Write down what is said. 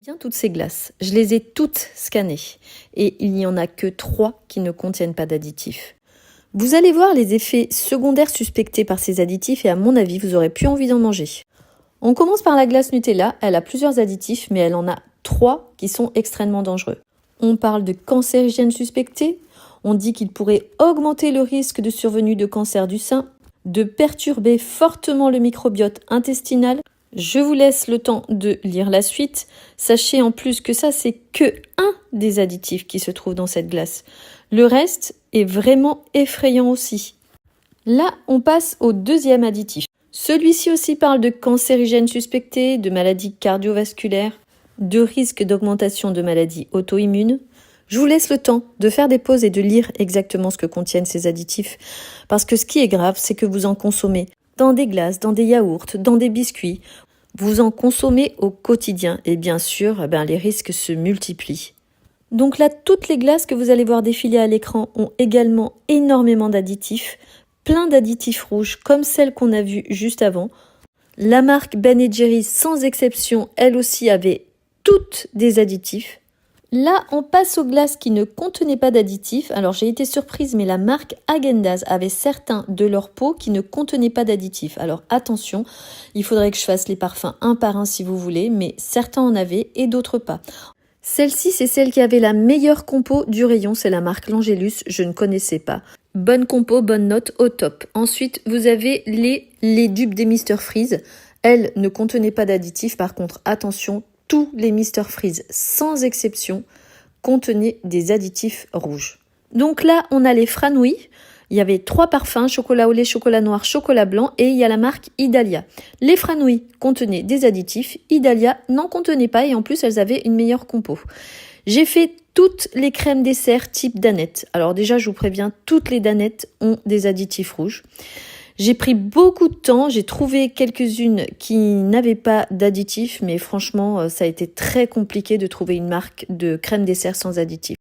Bien toutes ces glaces, je les ai toutes scannées et il n'y en a que 3 qui ne contiennent pas d'additifs. Vous allez voir les effets secondaires suspectés par ces additifs et à mon avis, vous aurez plus envie d'en manger. On commence par la glace Nutella, elle a plusieurs additifs mais elle en a 3 qui sont extrêmement dangereux. On parle de cancérigènes suspectés, on dit qu'il pourrait augmenter le risque de survenue de cancer du sein, de perturber fortement le microbiote intestinal. Je vous laisse le temps de lire la suite. Sachez en plus que ça, c'est que un des additifs qui se trouve dans cette glace. Le reste est vraiment effrayant aussi. Là, on passe au deuxième additif. Celui-ci aussi parle de cancérigènes suspectés, de maladies cardiovasculaires, de risque d'augmentation de maladies auto-immunes. Je vous laisse le temps de faire des pauses et de lire exactement ce que contiennent ces additifs. Parce que ce qui est grave, c'est que vous en consommez dans des glaces, dans des yaourts, dans des biscuits. Vous en consommez au quotidien et bien sûr, les risques se multiplient. Donc là, toutes les glaces que vous allez voir défiler à l'écran ont également énormément d'additifs, plein d'additifs rouges comme celle qu'on a vue juste avant. La marque Ben & Jerry's, sans exception, elle aussi avait toutes des additifs. Là, on passe aux glaces qui ne contenaient pas d'additifs. Alors, j'ai été surprise, mais la marque Häagen-Dazs avait certains de leurs pots qui ne contenaient pas d'additifs. Alors, attention, il faudrait que je fasse les parfums un par un si vous voulez, mais certains en avaient et d'autres pas. Celle-ci, c'est celle qui avait la meilleure compo du rayon, c'est la marque L'Angélus, je ne connaissais pas. Bonne compo, bonne note, au top. Ensuite, vous avez les dupes des Mr Freeze. Elles ne contenaient pas d'additifs, par contre, attention, tous les Mr Freeze, sans exception, contenaient des additifs rouges. Donc là, on a les Franouilles. Il y avait 3 parfums, chocolat au lait, chocolat noir, chocolat blanc, et il y a la marque Idalia. Les Franouilles contenaient des additifs, Idalia n'en contenait pas, et en plus, elles avaient une meilleure compo. J'ai fait toutes les crèmes dessert type Danette. Alors déjà, je vous préviens, toutes les Danettes ont des additifs rouges. J'ai pris beaucoup de temps, j'ai trouvé quelques-unes qui n'avaient pas d'additifs, mais franchement, ça a été très compliqué de trouver une marque de crème dessert sans additifs.